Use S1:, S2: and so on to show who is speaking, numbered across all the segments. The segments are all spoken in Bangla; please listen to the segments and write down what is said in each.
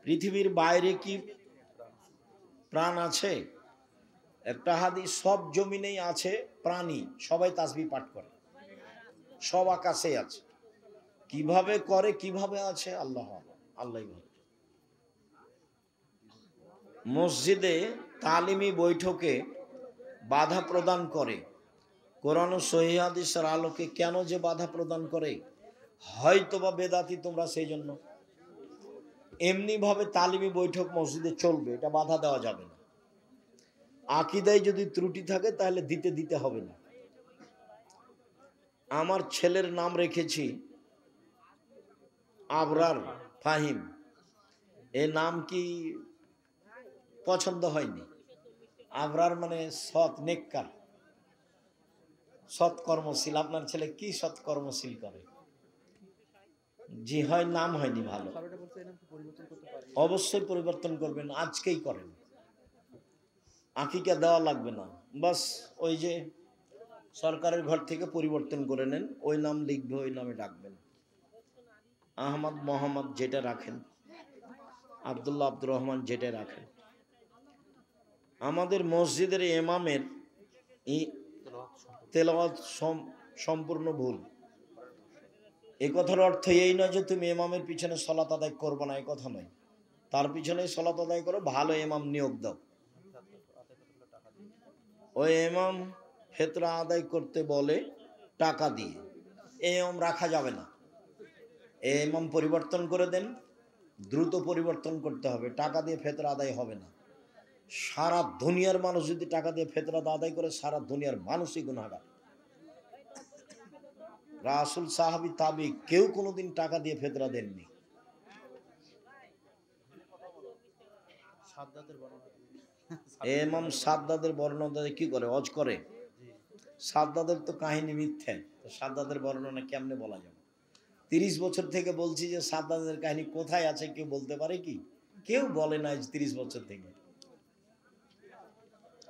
S1: পৃথিবীর বাইরে কি প্রাণ আছে? একটা হাদিস, সব জমিনেই আছে প্রাণী, সবাই তাসবিহ পাঠ করে, সব আকাশে আছে। কিভাবে করে, কিভাবে আছে, আল্লাহ আল্লাহই ভালো। মসজিদে তালিমি বৈঠকে বাধা প্রদান করে কোরআন ও সহিহ হাদিসের আলোকে কেন যে বাধা প্রদান করে? হয়তোবা বেদাতি তোমরা, সেই জন্য। এমনি ভাবে তালিমি বৈঠক মসজিদে চলবে, এটা বাধা দেওয়া যাবে না। আকীদায় যদি ত্রুটি থাকে তাহলে দিতে হবে না। আমার ছেলের নাম রেখেছি আবরার ফাহিম, এ নাম কি পছন্দ হয়নি? আবরার মানে সৎ, নেককার, সৎকর্মশীল। আপনার ছেলে কি সৎকর্মশীল করে? জি হয়, নাম হয়নি ভালো। অবশ্যই পরিবর্তন করবেন, আজকেই করেন, আকিকা দেওয়া লাগবে না। বাস ওই যে সরকারের ঘর থেকে পরিবর্তন করে নেন, ওই নাম লিখবে, ওই নামে ডাকবেন। আহমদ, মোহাম্মদ যেটা রাখেন, আব্দুল্লাহ, আব্দুর রহমান যেটা রাখেন। আমাদের মসজিদের ইমামের তেলাওয়াত সম্পূর্ণ ভুল। এ কথার অর্থ এই নয় যে তুমি ইমামের পিছনে সলাত আদায় করবো না, এ কথা নয়। তার পিছনে সলাত আদায় করো, ভালো ইমাম নিয়োগ দাও। ওই ইমাম ফেতরা আদায় করতে বলে টাকা দিয়ে, এই ইমাম রাখা যাবে না। এই ইমাম পরিবর্তন করে দেন, দ্রুত পরিবর্তন করতে হবে। টাকা দিয়ে ফেতরা আদায় হবে না। সারা দুনিয়ার মানুষ যদি টাকা দিয়ে ফেতরা আদায় করে, সারা দুনিয়ার মানুষই গুনাহগার। রাসূল, সাহাবী, তাবী কেউ কোনোদিন টাকা দিয়ে ফেতরা দেননি। ইমাম সাদ্দাদের বর্ণনা কি করে? হজ করে। সাদ্দাদের তো কাহিনী মিথ্যে, তো সাদ্দাদের বর্ণনা কেমনে বলা যাবে? 30 বছর থেকে বলছি যে সাদ্দাদের কাহিনী কোথায় আছে, কেউ বলতে পারে কি? কেউ বলে না 30 বছর থেকে।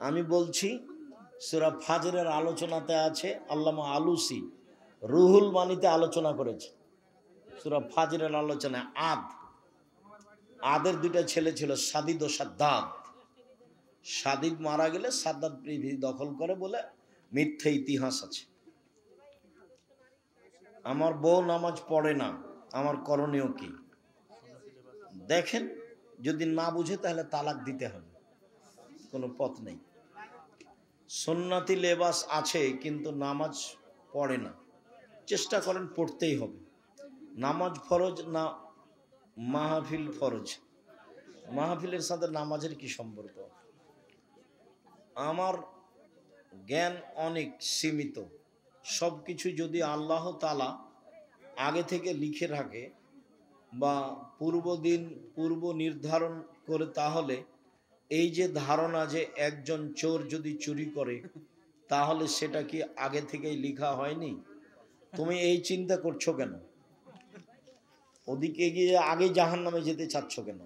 S1: আমি বলছি সূরা ফাজরের আলোচনাতে আছে, আল্লামা আলুসি রুহুল মানিতে আলোচনা করেছে। সূরা ফাজরের আলোচনায় আদের দুইটা ছেলে ছিল, সাদিদ ও সাদ্দাদ। সাদিদ মারা গেলে সাদ্দাদ পৃথিবী দখল করে বলে মিথ্যে ইতিহাস আছে। আমার বউ নামাজ পড়ে না, আমার করণীয় কি? দেখেন, যদি না বুঝে তাহলে তালাক দিতে হবে, কোনো পথ নেই। সুন্নতি লেবাস আছে কিন্তু নামাজ পড়ে না, চেষ্টা করেন, পড়তেই হবে। নামাজ ফরজ না মাহফিল ফরজ? মাহফিলের সাথে নামাজের কি সম্পর্ক? আমার জ্ঞান অনেক সীমিত। সব কিছু যদি আল্লাহ তাআলা আগে থেকে লিখে রাখে বা পূর্ব নির্ধারণ করে, তাহলে এই যে ধারণা যে একজন চোর যদি চুরি করে, তাহলে সেটা কি আগে থেকেই লেখা হয়নি? তুমি এই চিন্তা করছো কেন? ওদিকে গিয়ে আগে জাহান্নামে যেতে চাচ্ছ কেন?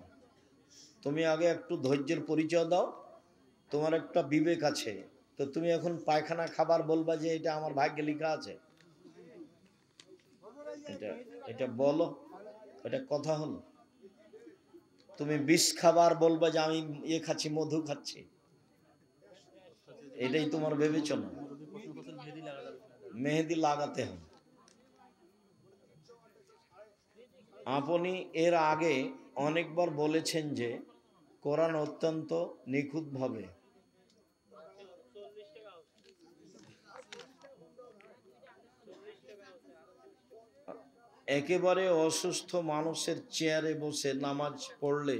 S1: তুমি আগে একটু ধৈর্যের পরিচয় দাও। তোমার একটা বিবেক আছে, তো তুমি এখন পায়খানা খাবার বলবা যে এটা আমার ভাগ্যে লেখা আছে? এটা বলো, এটা কথা হলো? তুমি বিষ খাবার বলবা যে আমি খাচ্ছি, মধু খাচ্ছি, এটাই তোমার বিবেচনা? মেহেদি লাগাতে হবে। আপনি এর আগে অনেকবার বলেছেন যে কোরআন অত্যন্ত নিখুঁতভাবে একেবারে অসুস্থ মানুষের চেয়ারে বসে নামাজ পড়লে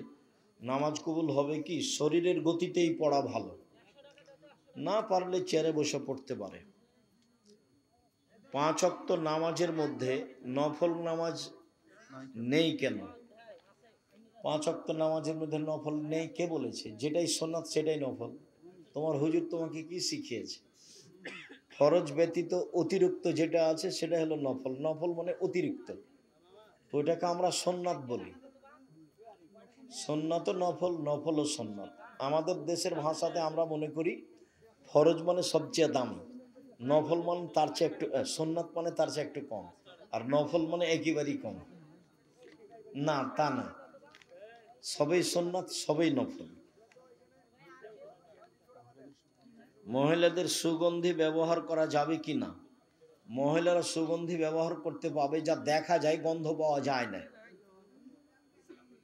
S1: নামাজ কবুল হবে কি? শরীরের গতিতেই পড়া ভালো, না পারলে চেয়ারে বসে পড়তে পারে। 5 ওয়াক্ত নামাজের মধ্যে নফল নামাজ নেই কেন? 5 ওয়াক্ত নামাজের মধ্যে নফল নেই কে বলেছে? যেটাই সুন্নাত সেটাই নফল। তোমার হুজুর তোমাকে কি শিখিয়েছে? ফরজ ব্যতীত অতিরিক্ত যেটা আছে সেটা হলো নফল। নফল মানে অতিরিক্ত, ওইটাকে আমরা সুন্নাত বলি। সুন্নাত ও নফল, নফল ও সুন্নাত। আমাদের দেশের ভাষাতে আমরা মনে করি ফরজ মানে সবচেয়ে দামি, নফল মানে তার চেয়ে একটু, সুন্নাত মানে তার চেয়ে একটু কম, আর নফল মানে একেবারেই কম। না, তা না। সবই সুন্নাত, সবই নফল। মহিলাদের সুগন্ধি ব্যবহার করা যাবে কি না? মহিলারা সুগন্ধি ব্যবহার করতে পাবে যা দেখা যায়, গন্ধ পাওয়া যায় না।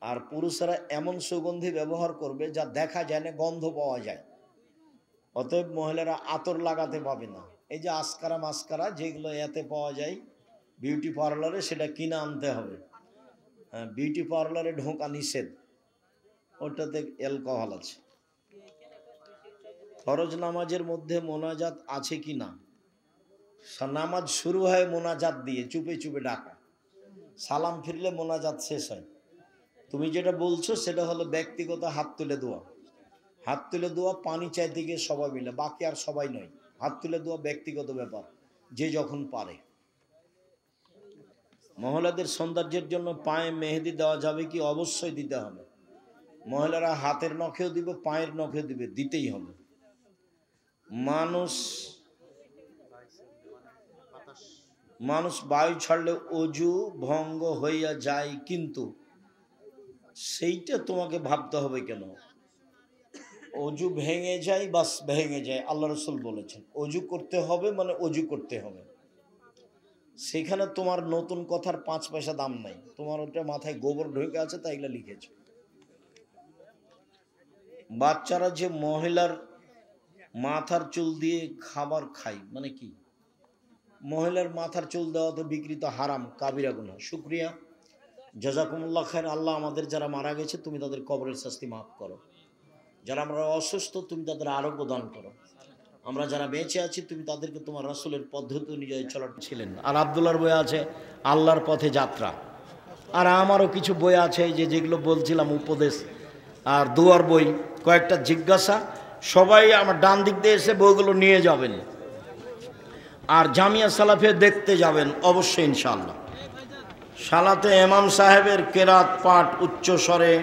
S1: আর পুরুষেরা এমন সুগন্ধি ব্যবহার করবে যা দেখা যায় না, গন্ধ পাওয়া যায়। অতএব মহিলারা আতর লাগাতে পাবে না। এই যে আসকারা মাস্কারা যেগুলো এতে পাওয়া যায় বিউটি পার্লারে, সেটা কিনে আনতে হবে। বিউটি পার্লারে ঢোকা নিষেধ, ওটাতে অ্যালকোহল আছে। ফরজ নামাজের মধ্যে মোনাজাত আছে কি না? নামাজ শুরু হয় মোনাজাত দিয়ে, চুপে চুপে ডাকা। সালাম ফিরলে মোনাজাত শেষ হয়। তুমি যেটা বলছো সেটা হলো ব্যক্তিগত হাত তুলে দোয়া। হাত তুলে দোয়া পানি চাইতে গিয়ে সবাই মিলে, বাকি আর সবাই নয়। হাত তুলে দোয়া ব্যক্তিগত ব্যাপার, যে যখন পারে। মহিলাদের সৌন্দর্যের জন্য পায়ে মেহেদি দেওয়া যাবে কি? অবশ্যই দিতে হবে। মহিলারা হাতের নখেও দিবে, পায়ের নখেও দিবে, দিতেই হবে। মানুষ বায়ু ছাড়লে অজু ভঙ্গ হইয়া যায়, কিন্তু সেইটা তোমাকে ভাবতে হবে কেন? অজু ভেঙে যায়, বাস ভেঙে যায়। আল্লাহ রসুল বলেছেন অজু করতে হবে, মানে অজু করতে হবে। সেখানে তোমার নতুন কথার 5 পয়সা দাম নাই। তোমার ওটা মাথায় গোবর ঢুকে আছে, তাই এগুলো লিখেছে। বাচ্চারা যে মহিলার মাথার চুল দিয়ে খাবার খায়, মানে কি? মহিলার মাথার চুল দেওয়া তো বিকৃত, হারাম, কাবিরা গুনাহ। শুকরিয়া, জাযাকুমুল্লাহ খায়র। আল্লাহ আমাদের যারা মারা গেছে তুমি তাদের কবরের শাস্তি মাফ করো। যারা আমরা অসুস্থ তুমি তাদের আরোগ্য দান করো। আমরা যারা বেঁচে আছি তুমি তাদেরকে তোমার রাসূলের পদ্ধতি অনুযায়ী চলার ছিলেন। আর আব্দুল্লাহর বই আছে আল্লাহর পথে যাত্রা। আর আমারও কিছু বই আছে যেগুলো বলছিলাম, উপদেশ আর দুয়ার বই, কয়েকটা জিজ্ঞাসা। সবাই আমার ডান দিক দিয়ে এসে বইগুলো নিয়ে যাবেন। আর জামিয়া সালাফে দেখতে যাবেন অবশ্যই ইনশাআল্লাহ। সালাতে ইমাম সাহেবের কেরাত পাঠ উচ্চ স্বরে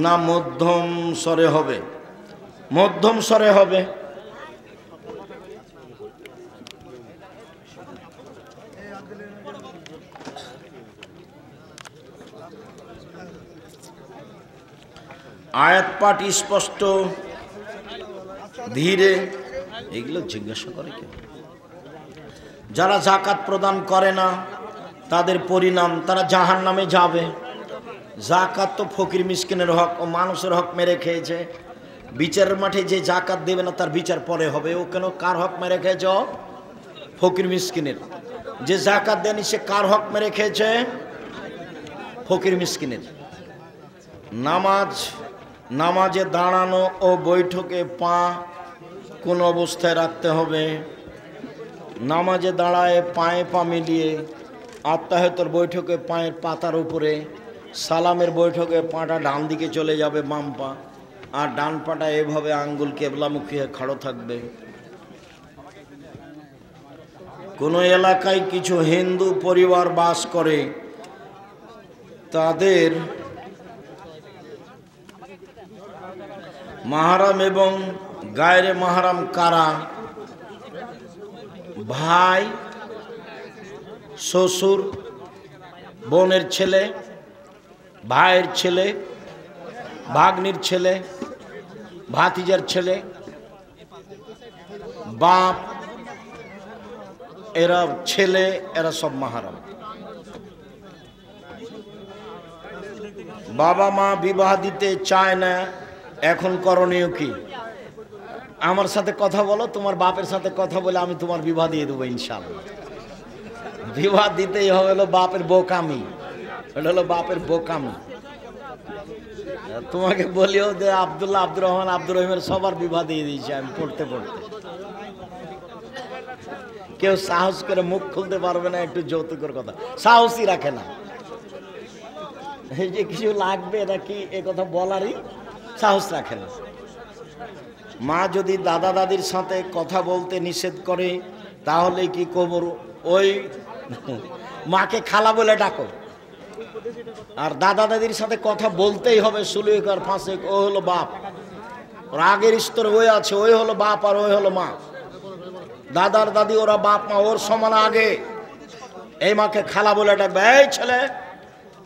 S1: না মধ্যম স্বরে হবে? মধ্যম স্বরে হবে। আয়াত পাঠ স্পষ্ট ধীরে, এগুলো জিজ্ঞাসা করে কেন? যারা যাকাত প্রদান করে না তাদের পরিণাম, তারা জাহান্নামে যাবে। যাকাত তো ফকির মিসকিনের হক ও মানুষের হক মেরে খেয়েছে। বিচারের মাঠে যে যাকাত দেবে না তার বিচার পরে হবে। ও কেন? কার হক মেরে খেয়েছে? ফকির মিসকিনের। যে যাকাত দেয়নি সে কার হক মেরে খেয়েছে? ফকির মিসকিনের। নামাজে দাঁড়ানো ও বৈঠকে পা কোন অবস্থায় রাখতে হবে? নামাজে দাঁড়ায় পায়ে পা মিলিয়ে, আত্তাহিয়াতুর বৈঠকে পায়ের পাতার উপরে, সালামের বৈঠকে পাটা ডান দিকে চলে যাবে, বাম পা, আর ডান পাটা এভাবে আঙ্গুল কেবলামুখী হয়ে খাড়ো থাকবে। কোনো এলাকায় কিছু হিন্দু পরিবার বাস করে, তাদের মাহারাম এবং গায়রে মাহারাম কারা? ভাই, শ্বশুর, বোনের ছেলে, ভাইয়ের ছেলে, ভাগ্নির ছেলে, ভাতিজার ছেলে, বাপ, এরা ছেলে, এরা সব মাহারাম। বাবা মা বিবাহ দিতে চায় না, এখন করণীয় কি? আমার সাথে কথা বলো, তোমার বাপের সাথে কথা বলে আমি তোমার বিবাহ দিয়ে দেবো ইনশাআল্লাহ। বিবাহ দিতেই হবে, হলো বাপের বোকামি, এটা হলো বাপের বোকামি। তোমাকে বলিও যে আব্দুল্লাহ, আব্দুর রহমান, আব্দুর রহিমের সবার বিবাহ দিয়ে দিয়েছি আমি পড়তে পড়তে। কেউ সাহস করে মুখ খুলতে পারবে না একটু যৌতুকের কথা, সাহসই রাখে না। এই যে কিছু লাগবে নাকি এ কথা বলারই সাহস রাখে না। মা যদি দাদা দাদির সাথে কথা বলতে নিষেধ করে তাহলে কি কবর? ওই মাকে খালা বলে ডাকো। আর দাদা দাদির সাথে কথা বলতেই হবে, সুলুক আর ফাঁসেক, ও হলো বাপ। ওর আগের স্তরে ওই আছে, ওই হলো বাপ আর ওই হলো মা। দাদার দাদি ওরা বাপ মা, ওর সমান আগে। এই মাকে খালা বলে ডাকবা, এই ছেলে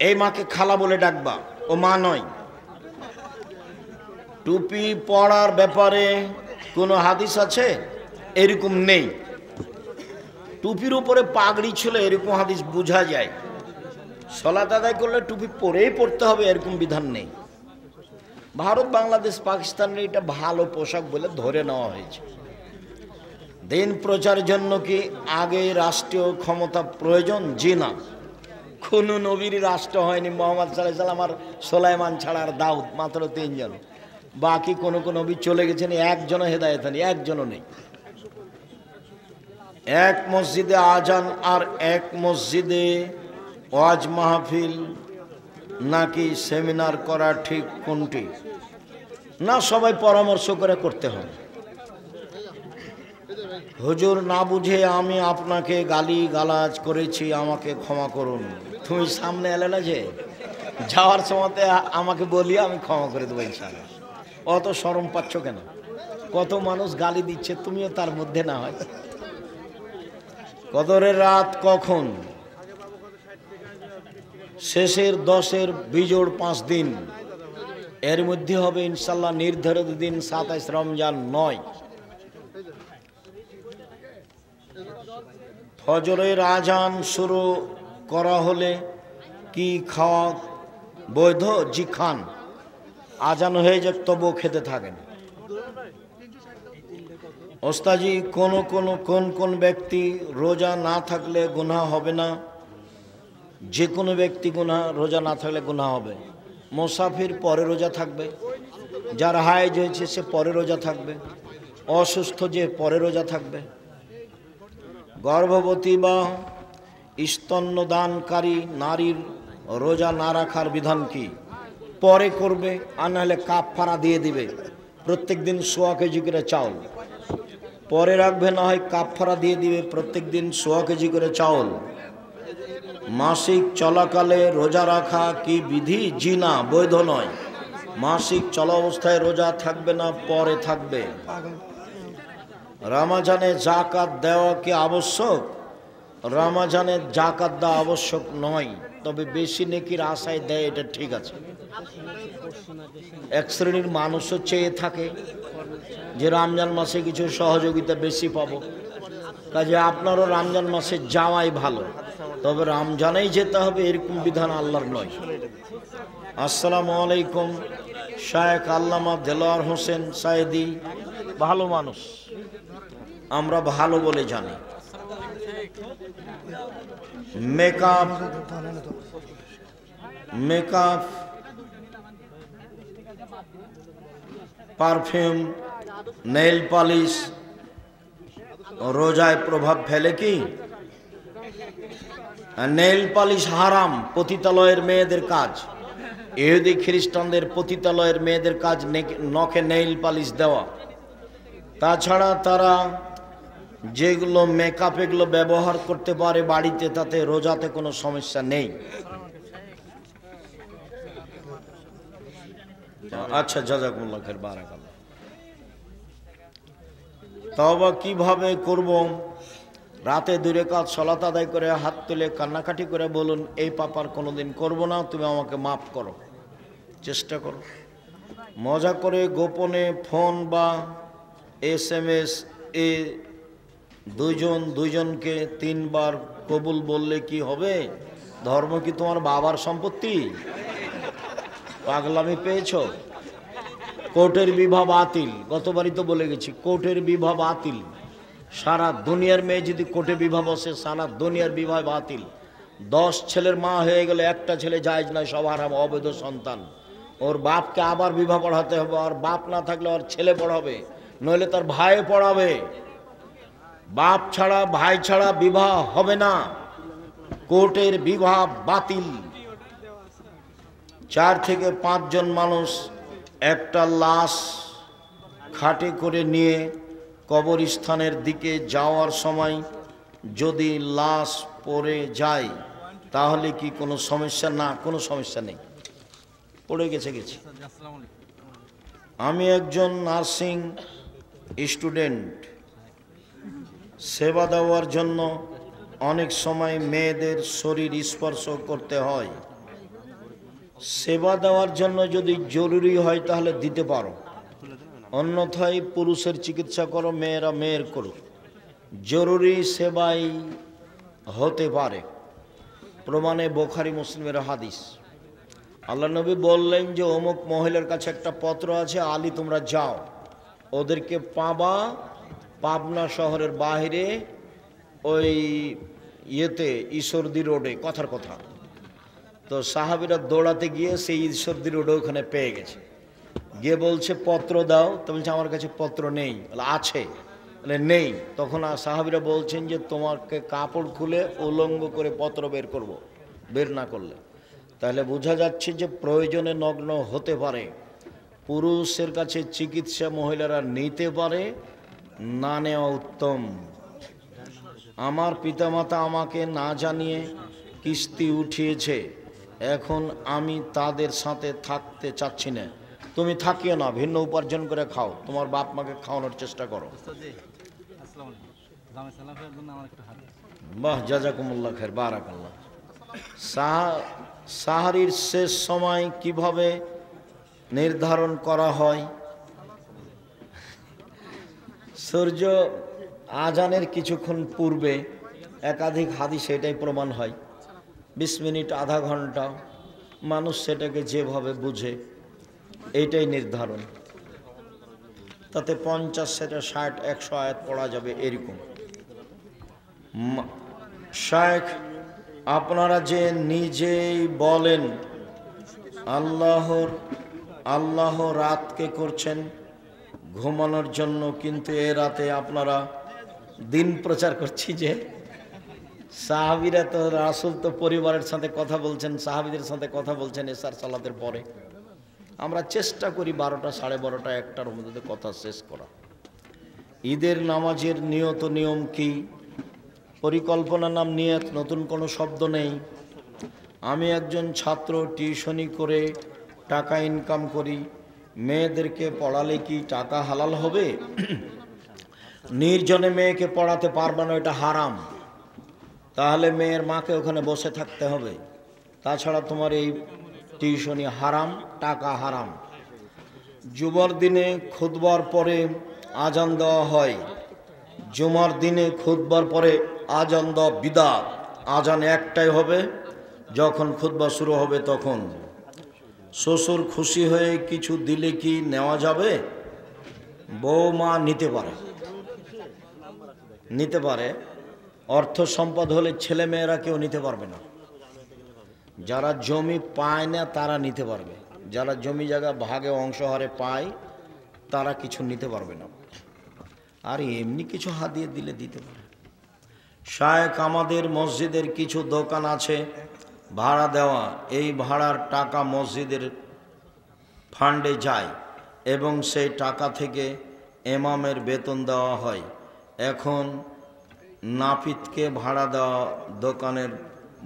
S1: এই মাকে খালা বলে ডাকবা, ও মা নয়। টুপি পরার ব্যাপারে কোনো হাদিস আছে? এরকম নেই। টুপির উপরে পাগড়ি ছিল এরকম হাদিস বোঝা যায়। সালাত আদায় করলে টুপি পরেই পড়তে হবে এরকম বিধান নেই। ভারত, বাংলাদেশ, পাকিস্তানের এটা ভালো পোশাক বলে ধরে নেওয়া হয়েছে। দিন প্রচারের জন্য কি আগে রাষ্ট্রীয় ক্ষমতা প্রয়োজন? জি না। কোন নবীর রাষ্ট্র হয়নি। মোহাম্মদ সাল্লাল্লাহু আলাইহি ওয়াসাল্লাম আর সুলাইমান ছাড়া আর দাউদ, মাত্র 3 জন। বাকি কোন নবী চলে গেছেন, একজনও হেদায়েত হয়নি, একজনও নেই। এক মসজিদে আজান আর এক মসজিদে ওয়াজ মাহফিল নাকি সেমিনার করা ঠিক কোনটি? না, সবাই পরামর্শ করে করতে হবে। হুজুর, না বুঝে আমি আপনাকে গালি গালাজ করেছি, আমাকে ক্ষমা করুন। তুমি সামনে এলে না যে, যাওয়ার সময়তে আমাকে বলি, আমি ক্ষমা করে দেবো ইনশাআল্লাহ। অত শরম পাচ্ছ কেন? কত মানুষ গালি দিচ্ছে, তুমিও তার মধ্যে না হয়। কদরের রাত কখন? শেষের 10-এর বিজোড় 5 দিন, এর মধ্যে হবে ইনশাল্লাহ। নির্ধারিত দিন 27 রমজান নয়। ফজরের আজান শুরু করা হলে কি খাওয়া বৈধ? জি খান। আজান হয়ে যাক তবুও খেতে থাকেন। ওস্তাজি, কোন কোন ব্যক্তি রোজা না থাকলে গুনাহ হবে না? যে কোনো ব্যক্তি রোজা না থাকলে গুনাহ হবে। মুসাফির পরে রোজা থাকবে, যার হায়েজ হয়েছে সে পরে রোজা থাকবে, অসুস্থ যে পরে রোজা থাকবে। গর্ভবতী বা স্তন্যদানকারী নারীর রোজা না রাখার বিধান কি? পরে করবে, আর নাহলে কাফারা দিয়ে দিবে। প্রত্যেক দিন 1.25 কেজি করে চাউল পরে রাখবে, না হয় কাফারা দিয়ে দিবে প্রত্যেক দিন 1.25 কেজি করে চাউল। মাসিক চলাকালে রোজা রাখা কি বিধি? জি না, বৈধ নয়। মাসিক চলা অবস্থায় রোজা থাকবে না, পরে থাকবে। রমজানে যাকাত দেওয়া কি আবশ্যক? রমজানে যাকাত দেওয়া আবশ্যক নয়, তবে বেশি নেকির আশায় দেয়, এটা ঠিক আছে। এক শ্রেণীর মানুষও চেয়ে থাকে যে রমজান মাসে কিছু সহযোগিতা বেশি পাবো, কাজে আপনারও রমজান মাসে যাওয়াই ভালো, তবে রমজানেই যেতে হবে এরকম বিধান আল্লাহর নয়। আসসালামু আলাইকুম। শায়েখ আল্লামা দেলোয়ার হোসেন সায়েদি ভালো মানুষ, আমরা ভালো বলে জানি। মেকআপ, পারফিউম, নেইল পালিশ রোজায় প্রভাব ফেলে কি? নেইল পালিশ হারাম, পতিতালয়ের মেয়েদের কাজ। ইহুদি খ্রিস্টানদের পতিতালয়ের মেয়েদের কাজ নখে নেইল পালিশ দেওয়া। তাছাড়া তারা যেগুলো মেকআপ এগুলো ব্যবহার করতে পারে বাড়িতে, তাতে রোজাতে কোনো সমস্যা নেই। আচ্ছা, জাযাকুমুল্লাহ খাইর, বারাকাল্লাহ। তওবা কিভাবে করব? রাতে 2 রাকাত সালাত আদায় করে হাত তুলে কান্নাকাটি করে বলুন, এই পাপার কোনোদিন করব না, তুমি আমাকে মাফ করো। চেষ্টা করো। মজা করে গোপনে ফোন বা SMS এ দুইজনকে 3 বার কবুল বললে কি হবে? ধর্ম কি তোমার বাবার সম্পত্তি? পাগলামি পেয়েছ? কোর্টের বিবাহ বাতিল। গতবারই তো বলে গেছি, কোর্টের বিবাহ বাতিল। সারা দুনিয়ার মেয়ে যদি কোর্টে বিবাহ বসে, সারা দুনিয়ার বিবাহ বাতিল। 10 ছেলের মা হয়ে গেলে একটা ছেলে জায়েজ নয়, সব হারাম, অবৈধ সন্তান। ওর বাপকে আবার বিবাহ পড়াতে হবে, আর বাপ না থাকলে ওর ছেলে পড়াবে, নইলে তার ভাই পড়াবে। বাপ ছাড়া ভাই ছাড়া বিবাহ হবে না। কোর্টের বিবাহ বাতিল। 4 থেকে 5 জন মানুষ একটা লাশ খাটে করে নিয়ে কবরস্থানের দিকে যাওয়ার সময় যদি লাশ পড়ে যায় তাহলে কি কোনো সমস্যা? না, কোনো সমস্যা নেই। পড়ে গেছে। আমি একজন নার্সিং স্টুডেন্ট। সেবা দেওয়ার জন্য অনেক সময় মেয়েদের শরীর স্পর্শ করতে হয়। সেবা দেওয়ার জন্য যদি জরুরি হয় তাহলে দিতে পারো, অন্যথায় পুরুষের চিকিৎসা করো, মেয়েরা মেয়ের করো। জরুরি সেবাই হতে পারে, প্রমাণে বুখারী মুসলিমের হাদিস। আল্লাহ নবী বললেন যে অমুক মহিলার কাছে একটা পত্র আছে, আলী তোমরা যাও, ওদেরকে পাবা পাবনা শহরের বাইরে ওই ইয়েতে ঈশ্বরদী রোডে, কথার কথা। তো সাহাবীরা দৌড়াতে গিয়ে সেই ঈশ্বরদী রোডে ওখানে পেয়ে গেছে, গিয়ে বলছে পত্র দাও। তো বলছে আমার কাছে পত্র নেই। বলে আছে? বলে নেই। তখন সাহাবীরা বলছেন যে তোমাকে কাপড় খুলে উলঙ্গ করে পত্র বের করব, বের না করলে। তাহলে বোঝা যাচ্ছে যে প্রয়োজনে নগ্ন হতে পারে। পুরুষের কাছে চিকিৎসা মহিলারা নিতে পারে, না নেওয়া উত্তম। আমার পিতামাতা আমাকে না জানিয়ে কিস্তি উঠিয়েছে, এখন আমি তাদের সাথে থাকতে চাচ্ছি না। তুমি থাকিও না, ভিন্ন উপার্জন করে খাও, তোমার বাপ মাকে খাওয়ানোর চেষ্টা করো। বাহ, জাজাকুমুল্লাহ খায়ের, বারাকাল্লাহ। সাহারির শেষ সময় কিভাবে নির্ধারণ করা হয়? সূর্য আজানের কিছুক্ষণ পূর্বে, একাধিক হাদিস এটাই প্রমাণ হয়। 20 মিনিট, আধা ঘন্টা, মানুষ সেটাকে যেভাবে বুঝে এইটাই নির্ধারণ। তাতে 50, 60, 100 আয়াত পড়া যাবে এরকম। শায়েখ, আপনারা যে নিজেই বলেন আল্লাহ রাতকে করছেন ঘুমানোর জন্য, কিন্তু এ রাতে আপনারা দিন প্রচার করছি যে সাহাবীরা তো, রাসূল তো পরিবারের সাথে কথা বলছেন, সাহাবীদের সাথে কথা বলছেন এশার সালাতের পরে। আমরা চেষ্টা করি 12টা, 12:30, 1টার মধ্যে কথা শেষ করা। ঈদের নামাজের নিয়ত নিয়ম কি? পরিকল্পনা নাম নিয়ত, নতুন কোনো শব্দ নেই। আমি একজন ছাত্র, টিউশনি করে টাকা ইনকাম করি, মেয়েদেরকে পড়ালে কি টাকা হালাল হবে? নির্জনে মেয়েকে পড়াতে পারবে না, এটা হারাম। তাহলে মেয়ের মাকে ওখানে বসে থাকতে হবে। তাছাড়া তোমার এই টিউশনি হারাম, টাকা হারাম। জুমার দিনে খুতবার পরে আজান দেওয়া হয়। জুমার দিনে খুতবার পরে আজান দেওয়া বিদআত। আজান একটাই হবে, যখন খুতবা শুরু হবে তখন। শ্বশুর খুশি হয়ে কিছু দিলে কি নেওয়া যাবে? বৌমা নিতে পারে। অর্থ সম্পদ হলে ছেলে মেয়েরা কেউ নিতে পারবে না। যারা জমি পায় না তারা নিতে পারবে, যারা জমি জায়গা ভাগে অংশহারে পায় তারা কিছু নিতে পারবে না। আর এমনি কিছু হাদিয়া দিলে দিতে পারে। শায়েখ, আমাদের মসজিদের কিছু দোকান আছে ভাড়া দেওয়া, এই ভাড়ার টাকা মসজিদের ফান্ডে যায় এবং সেই টাকা থেকে ইমামের বেতন দেওয়া হয়। এখন নাপিতকে ভাড়া দেওয়া দোকানের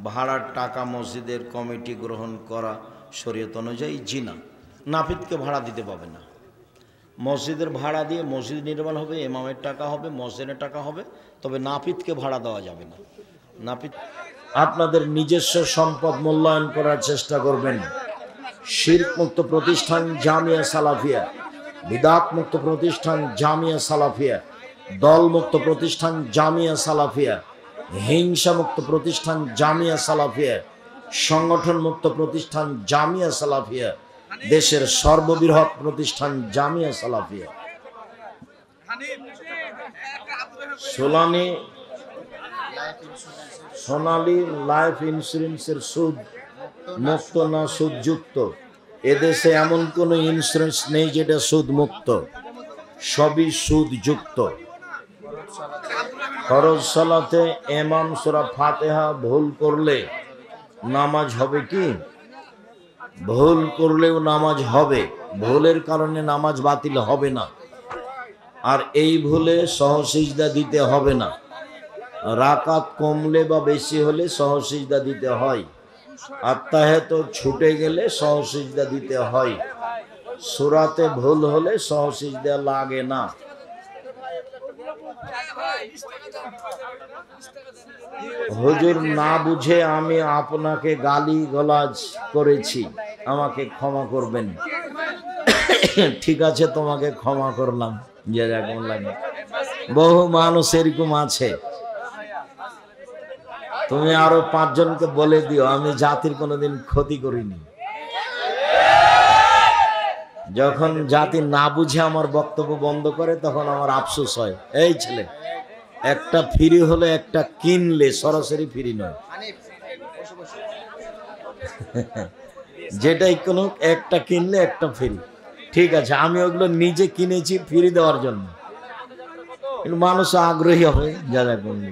S1: ভাড়ার টাকা মসজিদের কমিটি গ্রহণ করা শরীয়ত অনুযায়ী? জি না, নাপিতকে ভাড়া দিতে পাবে না। মসজিদের ভাড়া দিয়ে মসজিদ নির্মাণ হবে, ইমামের টাকা হবে, মসজিদের টাকা হবে, তবে নাপিতকে ভাড়া দেওয়া যাবে না। নাপিত, আপনাদের নিজস্ব সম্পদ মূল্যায়ন করার চেষ্টা করবেন। শিরক মুক্ত প্রতিষ্ঠান জামিয়া সালাফিয়া, বিদআত মুক্ত প্রতিষ্ঠান জামিয়া সালাফিয়া, দল মুক্ত প্রতিষ্ঠান জামিয়া সালাফিয়া, হিংসা মুক্ত প্রতিষ্ঠান জামিয়া সালাফিয়া, সংগঠন মুক্ত প্রতিষ্ঠান জামিয়া সালাফিয়া, দেশের সর্ববৃহৎ প্রতিষ্ঠান জামিয়া সালাফিয়া। সোনালী লাইফ ইন্স্যুরেন্সের সুদ মুক্ত না সুদ যুক্ত? এদেশে এমন কোনো ইন্স্যুরেন্স নেই যেটা সুদ মুক্ত, সবই সুদ যুক্ত। ফরজ সালাতে ইমাম সূরা ফাতিহা ভুল করলে নামাজ হবে কি? ভুল করলেও নামাজ হবে, ভুলের কারণে নামাজ বাতিল হবে না। আর এই ভুলে সহসিজদা দিতে হবে না। রাকাত কমলে বা বেশি হলে সহসিজদা দিতে হয়। আত্তাহিয়াত ছুটে গেলে সহসিজদা দিতে হয়। সূরাতে ভুল হলে সহসিজদা লাগে না। হুজুর, না বুঝে আমি আপনাকে গালি গালাজ করেছি, আমাকে ক্ষমা করবেন। ঠিক আছে, তোমাকে ক্ষমা করলাম, যে রকম লাগে। বহু মানুষ এরকম আছে। তুমি আরো 5 জনকে বলে দিও আমি জাতির কোনোদিন ক্ষতি করিনি। যখন জাতি না বুঝে আমার বক্তব্য বন্ধ করে তখন আমার আফসোস হয়। এই ছেলে, একটা ফ্রি হলে একটা কিনলে সরাসরি ফ্রি নয়, যেটাই কোনো একটা কিনলে একটা ফ্রি। ঠিক আছে, আমি ওগুলো নিজে কিনেছি ফ্রি দেওয়ার জন্য, কিন্তু মানুষ আগ্রহী হবে যারা করবে।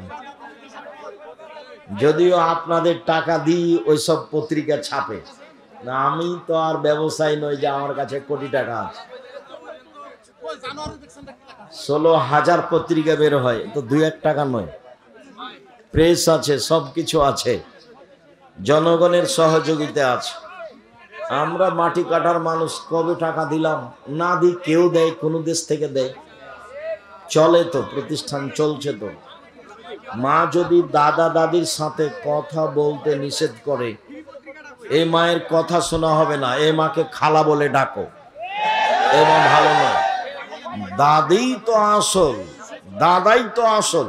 S1: যদিও আপনাদের টাকা দিই ওইসব পত্রিকা ছাপে না, আমি তো আর ব্যবসায়ী নই যে আমার কাছে কোটি টাকা আছে। 16,000 পত্রিকা বের হয়, তো 2-1 টাকা নয়। প্রেস আছে, সবকিছু আছে, জনগণের সহযোগিতা আছে। আমরা মাটি কাটার মানুষ, কবে টাকা দিলাম? না দিই, কেউ দেয়, কোন দেশ থেকে দেয়, চলে তো, প্রতিষ্ঠান চলছে তো। মা যদি দাদা দাদির সাথে কথা বলতে নিষেধ করে, এই মায়ের কথা শোনা হবে না, এই মাকে খালা বলে ডাকো, এ মা ভালো নয়। দাদি তো আসল, দাদাই তো আসল।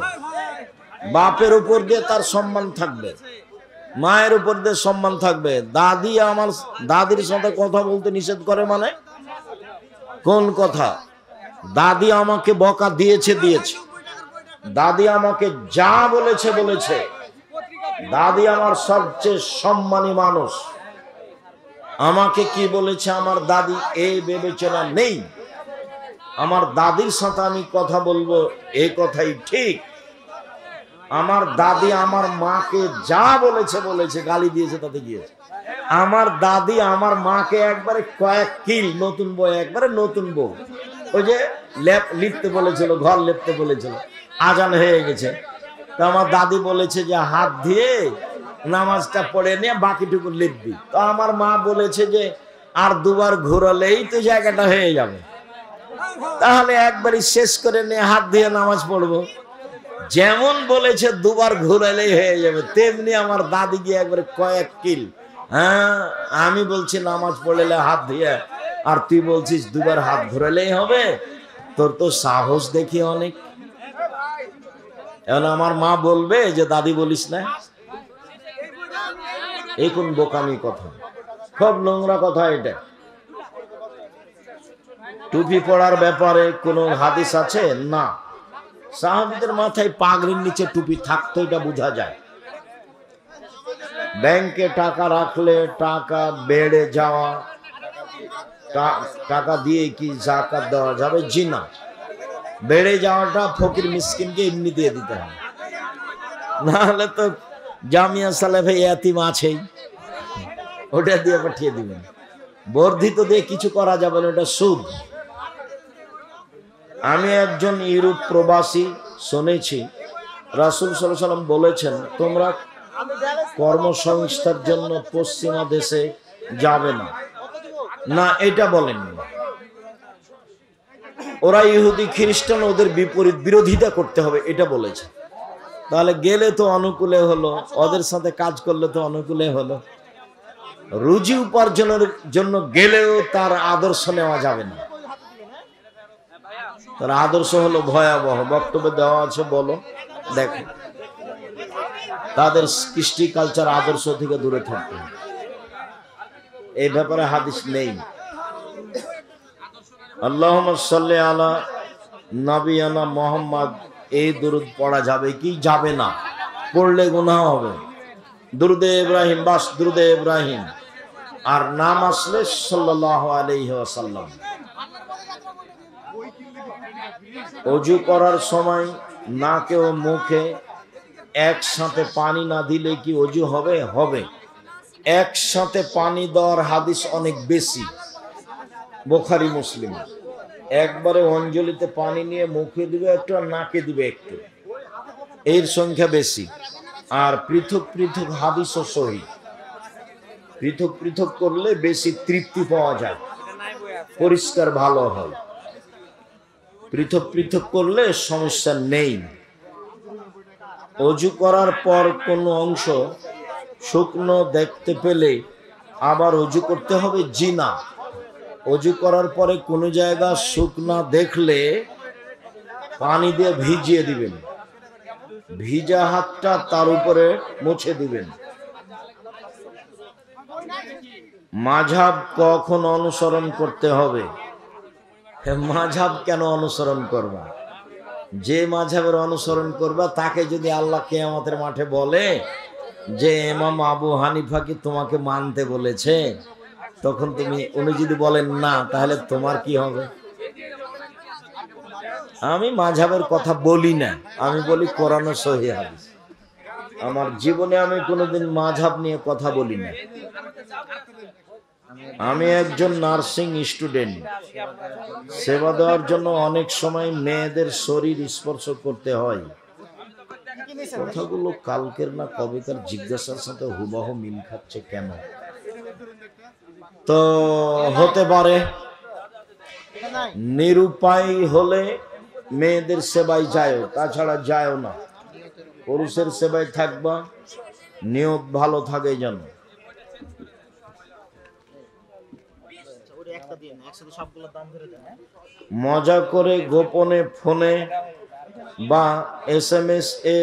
S1: বাপের উপর দিয়ে তার সম্মান থাকবে, মায়ের উপর দিয়ে সম্মান থাকবে। দাদি আমার দাদির সাথে কথা বলতে নিষেধ করে মানে কোন কথা? দাদি আমাকে বকা দিয়েছে, দাদি আমাকে যা বলেছে বলেছে। দাদি আমার সবচেয়ে সম্মানী মানুষ। আমাকে কি বলেছে আমার দাদি এই বিবেচনা নেই। আমার দাদির সাথে আমি কথা বলবো, এই কথাই ঠিক। আমার দাদি আমার মাকে যা বলেছে, গালি দিয়েছে তাতে গিয়েছে। আমার দাদি আমার মাকে একবারে কয়েক কিল, নতুন বউ, একবারে নতুন বউ, ওই যে লিখতে বলেছিল, ঘর লিখতে বলেছিল, আজান হয়ে গেছে, তো আমার দাদি বলেছে যে হাত দিয়ে নামাজটা পড়ে নিয়ে বাকিটুকু লিখবি। তো আমার মা বলেছে যে আর 2বার ঘোরালেই তো জায়গাটা হয়ে যাবে, তাহলে একবারই শেষ করে নিয়ে হাত দিয়ে নামাজ পড়বো। যেমন বলেছে 2বার ঘোরালেই হয়ে যাবে, তেমনি আমার দাদি গিয়ে একবারে কয়েক কিল। হ্যাঁ, আমি বলছি নামাজ পড়লে হাত দিয়ে, আর তুই বলছিস 2বার হাত ঘোরালেই হবে। তোর তো সাহস দেখি অনেক। এখন আমার মা বলবে যে দাদি বলিস না, এই কোন বোকামি কথা, খুব নোংরা কথা এটা। টুপি পড়ার ব্যাপারে কোনো হাদিস আছে? না। সাহাবীদের মাথায় পাগড়ির নিচে টুপি থাকতো, এটা বোঝা যায়। ব্যাংকে টাকা রাখলে টাকা বেড়ে যাওয়া, টাকা দিয়ে কি যাকাত দেওয়া যাবে? জি না। বেড়ে যাওয়াটা ফকির মিসকিনকে এমনি দিয়ে দিতে হবে, নাহলে তো জামিয়া সালেফে ইয়াতিম আছেই, ওটা দিয়ে পাঠিয়ে দিবেন। বর্ধিত দিয়ে কিছু করা যাবে না, ওটা সুদ। আমি একজন ইউরোপ প্রবাসী, শুনেছি রাসূল সাল্লাল্লাহু আলাইহি ওয়াসাল্লাম বলেছেন, তোমরা কর্মসংস্থার জন্য পশ্চিমা দেশে যাবে না। না, এটা বলেননি। ওরা ইহুদি খ্রিস্টান, ওদের বিপরীত বিরোধিতা করতে হবে, এটা বলেছে। তাহলে গেলে তো অনুকূলে হলো, ওদের সাথে কাজ করলে তো অনুকূলে হলো। রুজি উপার্জনের জন্য গেলেও তার আদর্শ নেওয়া যাবে না। তার আদর্শ হলো ভয়াবহ। বক্তব্যে দেওয়া আছে, বলো দেখো, তাদের কৃষ্টি কালচার আদর্শ থেকে দূরে থাকতে, এই ব্যাপারে হাদিস নেই। আল্লাহুম্মা সাল্লি আলা নবিয়ানা মুহাম্মদ, এই দুরূদ পড়া যাবে কি যাবে না? পড়লে গুনাহ হবে। দুরূদে ইব্রাহিম, বাস দুরূদে ইব্রাহিম, আর নাম আসলে সাল্লাল্লাহু আলাইহি ওয়াসাল্লাম। ওযু করার সময় নাকে ও মুখে একসাথে পানি না দিলে কি ওযু হবে? হবে। একসাথে পানি দেওয়ার হাদিস অনেক বেশি, বুখারী মুসলিম। একবারে অঞ্জলিতে পানি নিয়ে মুখে দিবে একটু, আর নাকে দিবে একটু, এর সংখ্যা বেশি। আর পৃথক পৃথক হাদিসও সহিহ। পৃথক পৃথক করলে বেশি তৃপ্তি পাওয়া যায়, পরিষ্কার ভালো হয়। পৃথক পৃথক করলে সমস্যা নেই। ওযু করার পর কোন অংশ শুকনো দেখতে পেলে আবার ওযু করতে হবে? জি না। অজু করার পরে কোনো জায়গা শুকনা দেখলে পানি দিয়ে ভিজিয়ে দিবেন, ভিজা হাতটা তার উপরে মুছে দিবেন। মাযহাব কখন অনুসরণ করতে হবে? মাযহাব কেন অনুসরণ করবা? যে মাযহাবের অনুসরণ করবা তাকে যদি আল্লাহ কিয়ামতের মাঠে বলে যে ইমাম আবু হানিফা কি তোমাকে মানতে বলেছে, তখন উনি যদি বলেন না, তাহলে তোমার কি হবে? আমি মাযহাবের কথা বলি না, আমি বলি কোরআন ও সহিহ হাদিস। আমার জীবনে আমি কোনোদিন মাযহাব নিয়ে কথা বলি না। আমি একজন নার্সিং স্টুডেন্ট, সেবা দেওয়ার জন্য অনেক সময় মেয়েদের শরীর স্পর্শ করতে হয়। কথাগুলো কালকের না কবেকার জিজ্ঞাসার সাথে হুবহু মিল খাচ্ছে কেন? তো হতে পারে নিরুপায় হলে মেয়েদের সেবায় যায়, তাছাড়া যায় না। পুরুষের সেবায় থাকবা, নিয়ত ভালো থাকে যেন। মজা করে গোপনে ফোনে বা SMS এ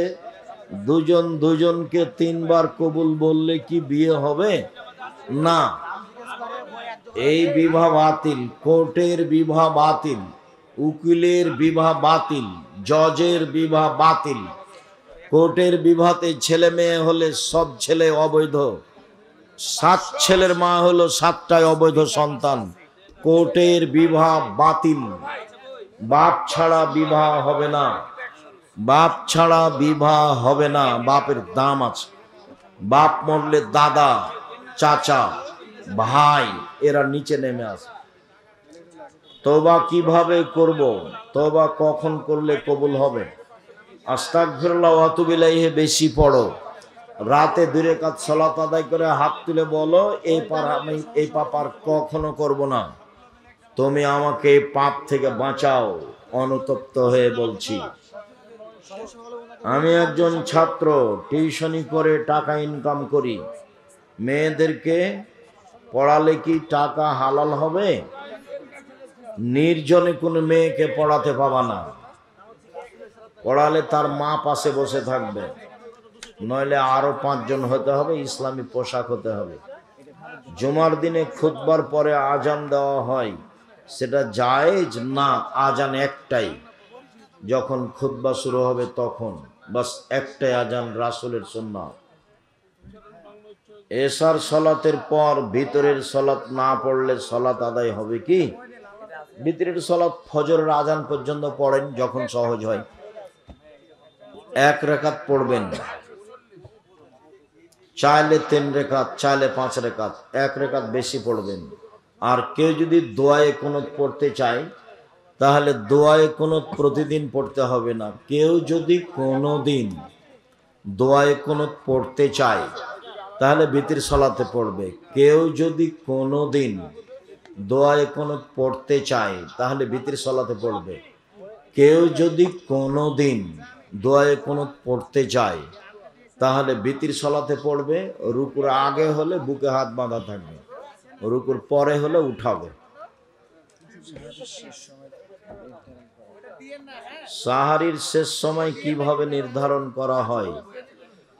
S1: দুজন দুজনকে 3 বার কবুল বললে কি বিয়ে হবে? না, এই বিবাহ বাতিল, কোর্টের বিবাহ বাতিল, উকিলের বিবাহ বাতিল, জজের বিবাহ বাতিল। কোর্টের বিবাহতে ছেলে মেয়ে হলে সব ছেলে অবৈধ, 7 ছেলের মা হলো 7টাই অবৈধ সন্তান। কোর্টের বিবাহ বাতিল। বাপ ছাড়া বিবাহ হবে না, বাপ ছাড়া বিবাহ হবে না। বাপের দাম আছে। বাপ মরলে দাদা, চাচা, ভাই এরা নিচে নেমে আসে। তওবা কিভাবে করব? তওবা কখন করলে কবুল হবে? আস্তাগফিরুল্লাহ ওয়া আতুবু ইলাইহি বেশি পড়ো। রাতে 2 রাকাত সালাত আদায় করে হাত তুলে বলো, এই পাপ আর কখনো করব না। তুমি আমাকে পাপ থেকে বাঁচাও। অনুতপ্ত হয়ে বলছি। আমি একজন ছাত্র, টিউশনি করে টাকা ইনকাম করি। মেয়েদেরকে পড়ালে কি টাকা হালাল হবে? নির্জনে কোনো মেয়েকে পড়াতে পাবা না। পড়ালে তার মা পাশে বসে থাকবে, নইলে আরো 5 জন হতে হবে, ইসলামী পোশাক হতে হবে। জুমার দিনে খুতবার পরে আজান দেওয়া হয়, সেটা জায়েজ না? আজান একটাই, যখন খুতবা শুরু হবে তখন বাস একটাই আজান, রাসূলের সুন্নাত। এশার সালাতের পর ভিতরের সালাত না পড়লে সালাত আদায় হবে কি? ভিতরের সালাত ফজরের আজান পর্যন্ত পড়েন, যখন সহজ হয় 1 রাকাত পড়বেন, চাইলে 3 রাকাত, চাইলে 5 রাকাত, 1 রাকাত বেশি পড়বেন। আর কেউ যদি দোয়ায়ে কুনুত পড়তে চায়, তাহলে দোয়ায়ে কুনুত প্রতিদিন পড়তে হবে না। কেউ যদি কোনোদিন দোয়ায়ে কুনুত পড়তে চায়, তাহলে ভিতর সালাতে পড়বে। কেউ যদি কোনোদিন দোয়ায়ে কুনুত পড়তে চায়, তাহলে ভিতর সালাতে পড়বে। কেউ যদি কোনোদিন দোয়ায়ে কুনুত পড়তে চায়, তাহলে ভিতর সালাতে পড়বে। রুকুর আগে হলে বুকে হাত বাঁধা থাকবে, রুকুর পরে হলে উঠাবে। সাহারির শেষ সময় কিভাবে নির্ধারণ করা হয়?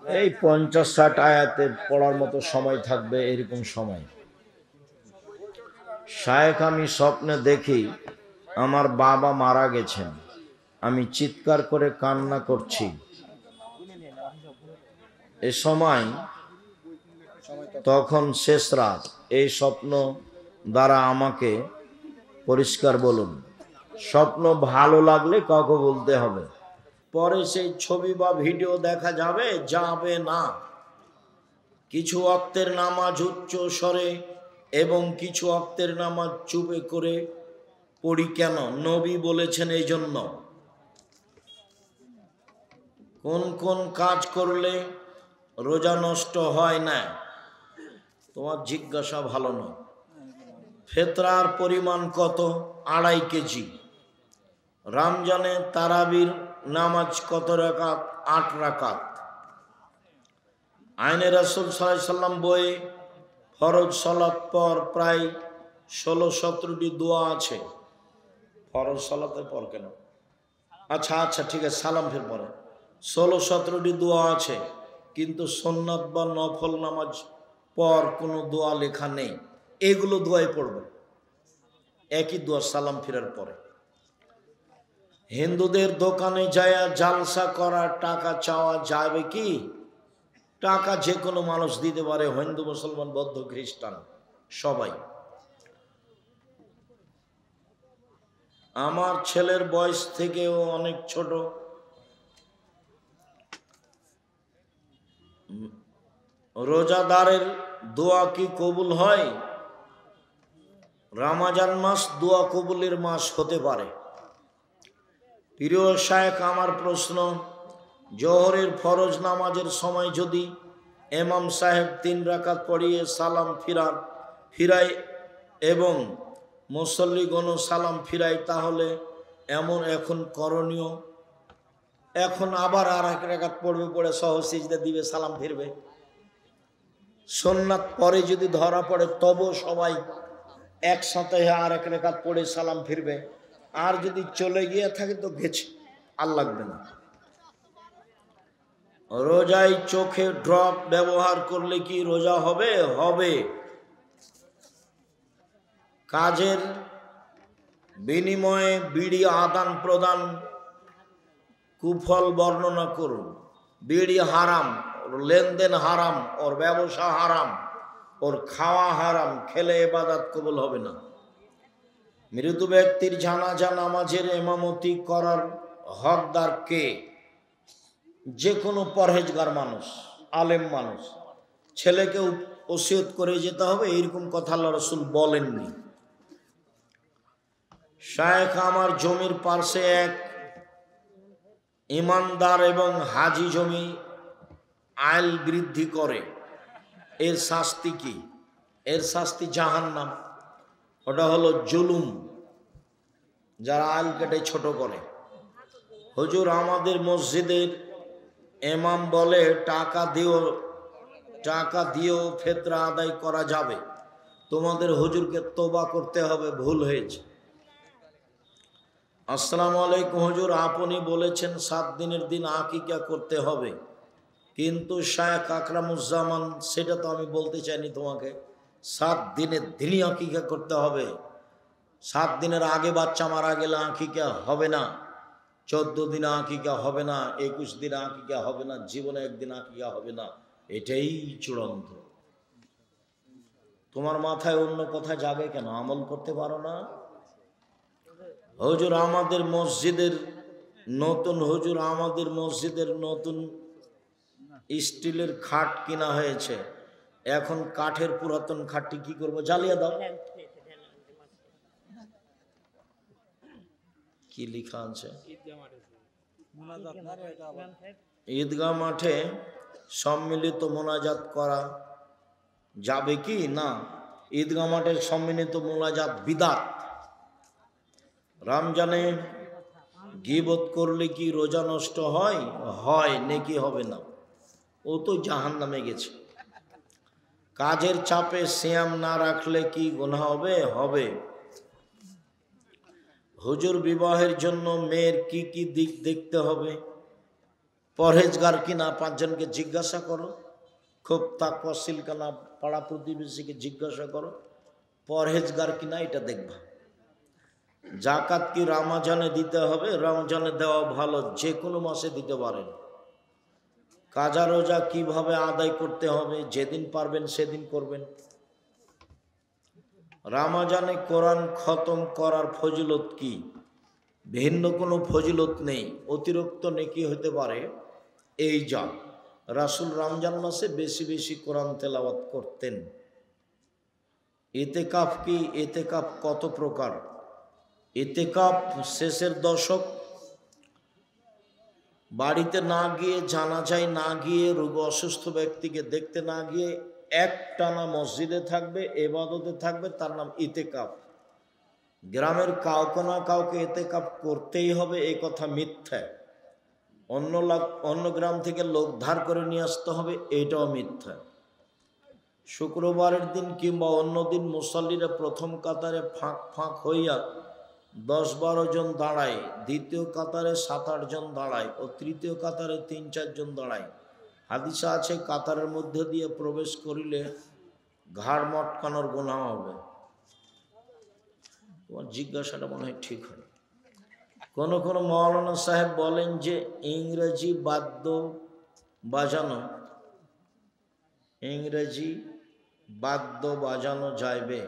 S1: এই 50-60 আয়াতে পড়ার মতো সময় থাকবে, এরকম সময়। শায়েখ, আমি স্বপ্নে দেখি আমার বাবা মারা গেছেন, আমি চিৎকার করে কান্না করছি। এ সময় তখন শেষ রাত। এই স্বপ্ন দ্বারা আমাকে পরিষ্কার বলুন। স্বপ্ন ভালো লাগলে কাউকে বলতে হবে, পরে সেই ছবি বা ভিডিও দেখা যাবে? যাবে না। কিছু ওয়াক্তের নামাজ উচ্চ স্বরে এবং কিছু ওয়াক্তের নামাজ চুপে করে পড়ি কেন? নবী বলেছেন এই জন্য। কোন কোন কাজ করলে রোজা নষ্ট হয় না? তোমার জিজ্ঞাসা ভালো নয়। ফেতরার পরিমাণ কত? 2.5 কেজি। রমজানে তারাবির নামাজ কত রাকাত? 8 রাকাত। আইনে রাসূল সাল্লাল্লাহু আলাইহি সাল্লাম বইয়ে ফরজ সালাত পর প্রায় 16-17টি দোয়া আছে ফরজ সালাতের পর। কেন? আচ্ছা আচ্ছা ঠিক আছে, সালাম ফের পরে 16-17টি দোয়া আছে, কিন্তু সুন্নাত বা নফল নামাজ পর কোনো দোয়া লেখা নেই। এগুলো দোয়াই পড়বে, একই দোয়া সালাম ফেরার পরে। হিন্দুদের দোকানে যায় জালসা করা, টাকা চাওয়া যাবে কি? টাকা যে কোনো মানুষ দিতে পারে, হিন্দু, মুসলমান, বৌদ্ধ, খ্রিস্টান সবাই। আমার ছেলের বয়স থেকেও অনেক ছোট, রোজাদারের দোয়া কি কবুল হয়? রমজান মাস দোয়া কবুলের মাস হতে পারে। প্রিয় শায়েখ, আমার প্রশ্ন, জোহরের ফরজ নামাজের সময় যদি ইমাম সাহেব 3 রাকাত পড়িয়ে সালাম ফিরায় এবং মুসল্লিগণ সালাম ফিরায়, তাহলে এখন করণীয়? এখন আবার আর 1 রাকাত পড়বে, পড়ে সহজ সিজদা দিবে, সালাম ফিরবে। সুন্নাত পরে যদি ধরা পড়ে তবু সবাই একসাথে আর 1 রাকাত পড়ে সালাম ফিরবে। আর যদি চলে গিয়ে থাকে তো গেছে, আর লাগবে না। রোজায় চোখে ড্রপ ব্যবহার করলে কি রোজা হবে? হবে। কাজের বিনিময়ে বিড়ি আদান প্রদান কুফল বর্ণনা করুন। বিড়ি হারাম, ওর লেনদেন হারাম, ওর ব্যবসা হারাম, ওর খাওয়া হারাম, খেলে ইবাদত কবুল হবে না। মৃত ব্যক্তির জানাজা নামাজের ইমামতি করার হকদার কে? যে কোনো পরহেজগার মানুষ, আলেম মানুষ। ছেলেকে ওসিয়ত করে যেতে হবে এরকম কথা আল্লাহ রাসূল বলেননি। শায়েখ, আমার জমির পাশে এক ইমানদার এবং হাজি জমি আইল বৃদ্ধি করে, এর শাস্তি কি? এর শাস্তি জাহান্নাম। ওটা হলো জুলুম, যারা আইল কেটে ছোট করে। হুজুর, আমাদের মসজিদের ইমাম বলে টাকা দিয়েও ফেতরা আদায় করা যাবে। তোমাদের হুজুরকে তওবা করতে হবে, ভুল হয়েছে। আসসালামু আলাইকুম হুজুর, আপনি বলেছেন 7 দিনের দিন আকিকা করতে হবে, কিন্তু শায়েখ আকরামুজ্জামান, সেটা তো আমি বলতে চাইনি তোমাকে। 7 দিনের দিনই আকিকা করতে হবে। 7 দিনের আগে বাচ্চা মারা গেলে আকিকা হবে না, 14 দিনে আকিকা হবে না, 21 দিনে আকিকা হবে না, জীবনে একদিন আকিকা হবে না। এটাই চূড়ান্ত। তোমার মাথায় অন্য কথা জাগে কেন? আমল করতে পারো না? হুজুর, আমাদের মসজিদের নতুন স্টিলের খাট কিনা হয়েছে। এখন কাঠের পুরাতন খাটটি কি করবো? জ্বালিয়ে দাও। কি লেখা আছে? ঈদগাহ মাঠে সম্মিলিত মোনাজাত করা যাবে কি? না, ঈদগাহ মাঠে সম্মিলিত মোনাজাত বিদআত। রমজানে গীবত করলে কি রোজা নষ্ট হয়? হয়, নেকি হবে না, ও তো জাহান্নামে গেছে। কাজের চাপে সিয়াম না রাখলে কি গুনাহ হবে? হবে। হুজুর, বিবাহের জন্য মেয়ের কি কি দিক দেখতে হবে? পরহেজগার কিনা 5 জনকে জিজ্ঞাসা করো, খুব তাকওয়াশীল কিনা পাড়া প্রতিবেশীকে জিজ্ঞাসা করো, পরহেজগার কিনা এটা দেখবা। জাকাত কি রমজানে দিতে হবে? রমজানে দেওয়া ভালো, যে কোনো মাসে দিতে পারেন। কাজা রোজা কিভাবে আদায় করতে হবে? যেদিন পারবেন সেদিন করবেন। রমজানে কোরআন খতম করার ফজিলত কি? ভিন্ন কোনো ফজিলত নেই, অতিরিক্ত নেকি হতে পারে। এই যা রাসূল রমজান মাসে বেশি বেশি কোরআন তেলাওয়াত করতেন। ইতিকাফ কি? ইতিকাফ কত প্রকার? ইতিকাফ শেষের দশক, বাড়িতে না গিয়ে, জানাজায় না গিয়ে, রোগী অসুস্থ ব্যক্তিকে দেখতে না গিয়ে একটানা মসজিদে থাকবে, ইবাদতে থাকবে, তার নাম ইতিকাফ। গ্রামের কাউকে না কাউকে ইতিকাফ করতেই হবে, এই কথা মিথ্যা। অন্য গ্রাম থেকে লোক ধার করে নিয়ে আসতে হবে, এটাও মিথ্যা। শুক্রবারের দিন কিংবা অন্য দিন মুসল্লিরা প্রথম কাতারে ফাঁক ফাঁক হইয়া 10-12 জন দাঁড়ায়, দ্বিতীয় কাতারে 7-8 জন দাঁড়ায় ও তৃতীয় কাতারে 3-4 জন দাঁড়ায়। হাদিসে আছে কাতারের মধ্যে দিয়ে প্রবেশ করিলে ঘাড় মটকানোর গুনাহ হবে। তোমার জিজ্ঞাসাটা মনে হয় ঠিক হয়। কোন কোন মাওলানা সাহেব বলেন যে ইংরেজি বাদ্য বাজানো যাইবে,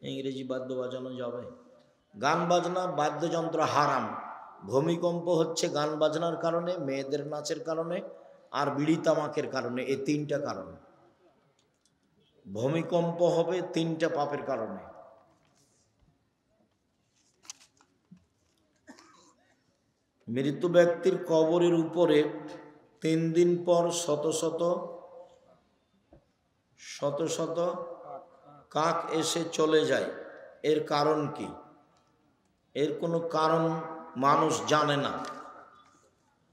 S1: ইংরেজি বাদ্য বাজানো যাবে। গান বাজনা বাদ্যযন্ত্র হারাম। ভূমিকম্প হচ্ছে গান বাজনার কারণে, মেয়েদের নাচের কারণে, আর বিড়ি তামাকের কারণে। এই 3টা কারণ। ভূমিকম্প হবে 3টা পাপের কারণে। মৃত ব্যক্তির কবরের উপরে 3 দিন পর শত শত কাক এসে চলে যায়। এর কারণ কি? এর কোনো কারণ মানুষ জানে না।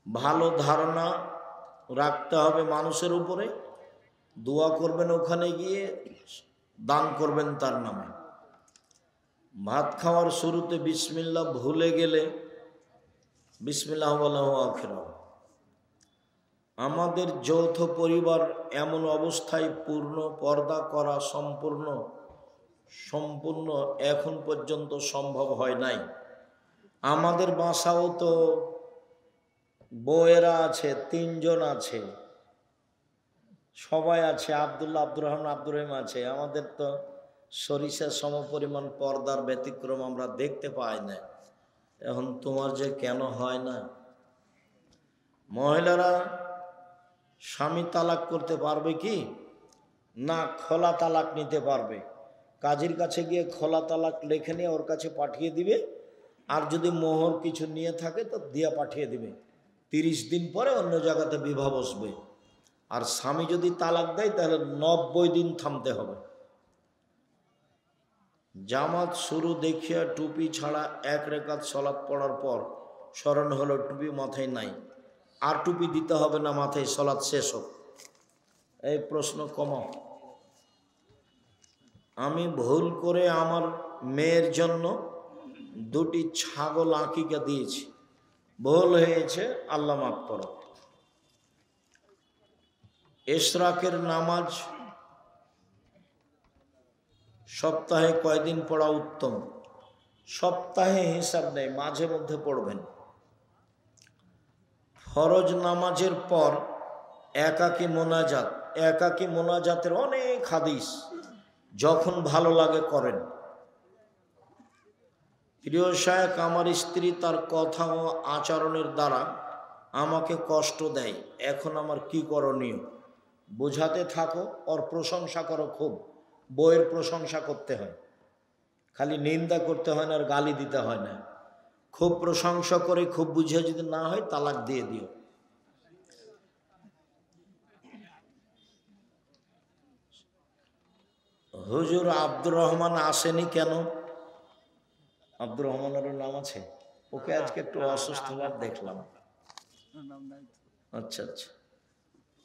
S1: ভালো ধারণা রাখতে হবে মানুষের উপরে, দোয়া করবেন ওখানে গিয়ে, দান করবেন তার নামে। ভাত খাওয়ার শুরুতে বিসমিল্লাহ ভুলে গেলে বিসমিল্লাহ ওয়ালাহু আখিরাহ। আমাদের যৌথ পরিবার এমন অবস্থায় পূর্ণ পর্দা করা সম্পূর্ণ এখন পর্যন্ত সম্ভব হয় নাই। আমাদের বাসাও তো বউয়েরা আছে, 3 জন আছে, সবাই আছে, আব্দুল্লাহ, আব্দুর রহমান, আব্দুর রহিম আছে। আমাদের তো সরিষার সমপরিমাণ পর্দার ব্যতিক্রম আমরা দেখতে পাই না। এখন তোমার যে কেন হয় না? মহিলারা স্বামী তালাক করতে পারবে কি না খোলা তালাক নিতে পারবে? কাজীর কাছে গিয়ে খোলা তালাক লিখে নিয়ে ওর কাছে পাঠিয়ে দিবে, আর যদি মোহর কিছু নিয়ে থাকে তো দিয়া পাঠিয়ে দিবে। 30 দিন পরে অন্য জায়গাতে বিবাহ বসবে। আর স্বামী যদি তালাক দেয় তাহলে 90 দিন থামতে হবে। জামাত শুরু দেখিয়া টুপি ছাড়া 1 রাকাত সালাত পড়ার পর স্মরণ হলো টুপি মাথায় নাই, আর টুপি দিতে হবে না মাথায়, সালাত শেষ হোক। এই প্রশ্ন কমাও। আমি ভুল করে আমার মেয়ের জন্য 2টি ছাগল আকিকা দিয়েছি, ভুল হয়েছে, আল্লাহ মাফ করো। ইশরাকের নামাজ সপ্তাহে কয়দিন পড়া উত্তম? সপ্তাহে হিসাব নেই, মাঝে মধ্যে পড়বেন। ফরজ নামাজের পর একাকী মোনাজাতের অনেক হাদিস, যখন ভালো লাগে করেন। প্রিয় শায়েখ, আমার স্ত্রী তার কথা ও আচরণের দ্বারা আমাকে কষ্ট দেয়, এখন আমার কি করণীয়? বোঝাতে থাকো, ওর প্রশংসা করো খুব। বইয়ের প্রশংসা করতে হয়, খালি নিন্দা করতে হয় না, আর গালি দিতে হয় না। খুব প্রশংসা করে খুব বুঝে যদি না হয় তালাক দিয়ে দিও। হুজুর আব্দুর রহমান আসেনি কেন? আব্দুর রহমানের নাম আছে? ওকে আজকে একটু অসুস্থ ভাব দেখলাম। আচ্ছা আচ্ছা।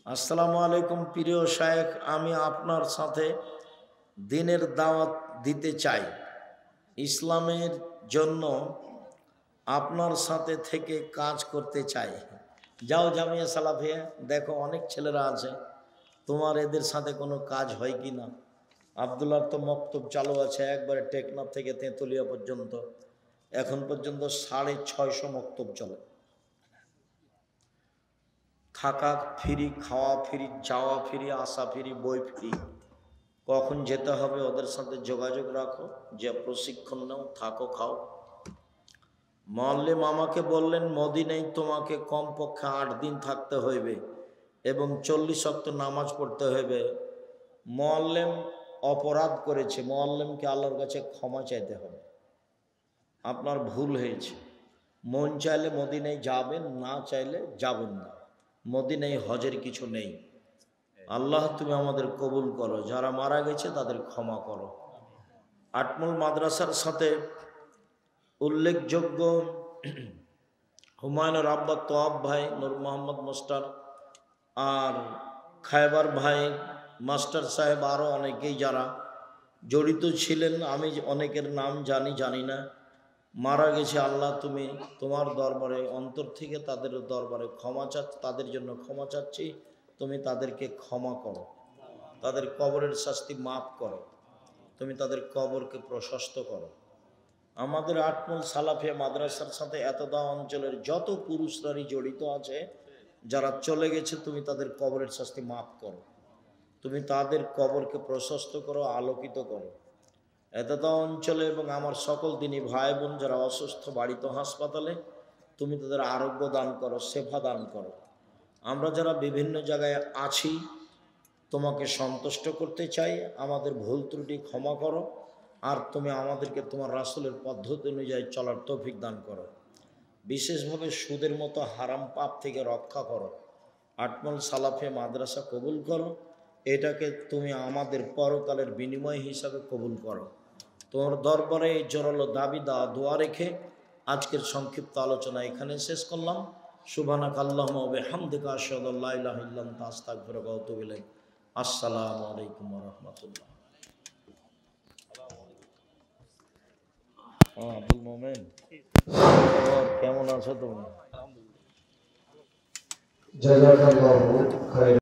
S1: আসসালামু আলাইকুম প্রিয় শায়েখ, আমি আপনার সাথে দ্বীনের দাওয়াত দিতে চাই। ইসলামের জন্য আপনার সাথে থেকে কাজ করতে চাই। যাও জামিয়া সালাফিয়া, দেখো অনেক ছেলেরা আছে, তোমার এদের সাথে কোনো কাজ হয় কি না। আব্দুল্লাহর তো মক্তব চালু আছে, একবারে টেকনাফ থেকে তেঁতুলিয়া পর্যন্ত, এখন পর্যন্ত 650 মক্তব চলে। থাকা ফ্রি, খাওয়া ফ্রি, যাওয়া ফ্রি, আসা ফ্রি, বই ফ্রি। কখন যেতে হবে ওদের সাথে যোগাযোগ রাখো, যে প্রশিক্ষণ নাও, থাকো, খাও। মুআল্লিম আমাকে বললেন মদিনায় তোমাকে কমপক্ষে 8 দিন থাকতে হইবে এবং 40 ওয়াক্ত নামাজ পড়তে হইবে। মুআল্লিম অপরাধ করেছে, মুআল্লিমকে আল্লাহর কাছে ক্ষমা চাইতে হবে। আপনার ভুল হয়েছে। মন চাইলে মদিনায় যাবেন, না চাইলে যাবেন না। মদিনায় হজের কিছু নেই। আল্লাহ তুমি আমাদের কবুল করো, যারা মারা গেছে তাদের ক্ষমা করো। আটমল মাদ্রাসার সাথে উল্লেখযোগ্য হুমায়ুনের আব্বা তোয়াব ভাই, নূর মোহাম্মদ মোস্টার, আর খায়বার ভাই, মাস্টার সাহেব, আরও অনেকেই যারা জড়িত ছিলেন, আমি অনেকের নাম জানি না, মারা গেছে। আল্লাহ তুমি তোমার দরবারে অন্তর থেকে তাদের দরবারে তাদের জন্য ক্ষমা চাচ্ছি। তুমি তাদেরকে ক্ষমা করো, তাদের কবরের শাস্তি মাফ করো, তুমি তাদের কবরকে প্রশস্ত করো। আমাদের আটমূল সালাফিয়া মাদ্রাসার সাথে এতদা অঞ্চলের যত পুরুষরাই জড়িত আছে, যারা চলে গেছে, তুমি তাদের কবরের শাস্তি মাফ করো, তুমি তাদের কবরকে প্রশস্ত করো, আলোকিত করো। এতদা অঞ্চলে এবং আমার সকল দিনী ভাই বোন যারা অসুস্থ, বাড়িতে হাসপাতালে, তুমি তাদের আরোগ্য দান করো, সেবা দান করো। আমরা যারা বিভিন্ন জায়গায় আছি, তোমাকে সন্তুষ্ট করতে চাই, আমাদের ভুল ত্রুটি ক্ষমা করো, আর তুমি আমাদেরকে তোমার রাসূলের পদ্ধতি অনুযায়ী চলার তৌফিক দান করো। বিশেষভাবে সুদের মতো হারাম পাপ থেকে রক্ষা করো। আটমল সালাফিয়া মাদ্রাসা কবুল করো, এটাকে তুমি আমাদের পরকালের বিনিময় হিসাবে কবুল করো। তোমার দরবারে জোরালো দাবি দোয়া রেখে আজকের সংক্ষিপ্ত আলোচনা এখানে শেষ করলাম। সুবহানাকা আল্লাহুম্মা ওয়া বিহামদিকা আশহাদু আল্লা ইলাহা ইল্লা আনতা আস্তাগফিরুকা ওয়া আতুবু ইলাইক। আসসালামু আলাইকুম ওয়া রাহমাতুল্লাহ। আব্দুল মোমেন, কেমন আছো তুমি?
S2: জাযাকাল্লাহু খায়রান।